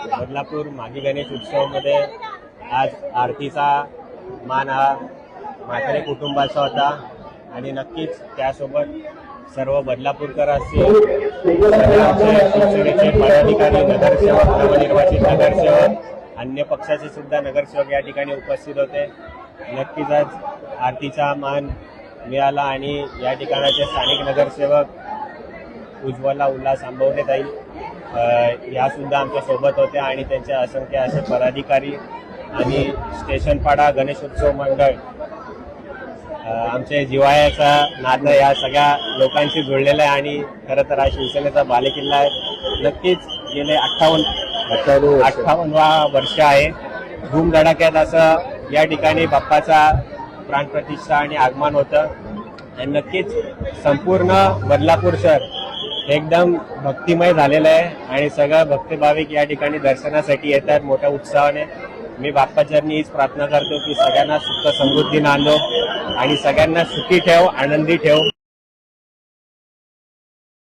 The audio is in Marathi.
बदलापूर मागी गणेश उत्सवामध्ये आज आरतीचा मान हा म्हातारे कुटुंबाचा होता आणि नक्कीच त्यासोबत सर्व बदलापूरकर असतील, शिवसेनेचे पदाधिकारी, नगरसेवक, नवनिर्वाचित नगरसेवक, अन्य पक्षाचे सुद्धा नगरसेवक या ठिकाणी उपस्थित होते। नक्कीच आज आरतीचा मान मिळाला आणि या ठिकाणाचे स्थानिक नगरसेवक उज्ज्वला उल्हास आंबवणेताई या सुद्धा आमच्या सोबत होत्या आणि त्यांचे असंख्य असे पदाधिकारी आणि स्टेशनपाडा गणेश उत्सव मंडळ आमचे जिव्हाळ्याचा नातं या सगळ्या लोकांशी जुळलेलं आहे आणि खरं तर हा शिवसेनेचा बालेकिल्ला आहे। नक्कीच गेले 58वा वर्ष आहे धूमधडाक्यात असं या ठिकाणी बाप्पाचा प्राणप्रतिष्ठा आणि आगमन होतं आणि नक्कीच संपूर्ण बदलापूर शहर एकदम भक्तिमय झालेलं आहे आणि सगळं भक्तभाविक या ठिकाणी दर्शनासाठी येतात मोठ्या उत्साहाने। मी बाप्पाचरणी हीच प्रार्थना करतो की सगळ्यांना सुख समृद्धी नांदो आणि सगळ्यांना सुखी ठेव, आनंदी ठेव।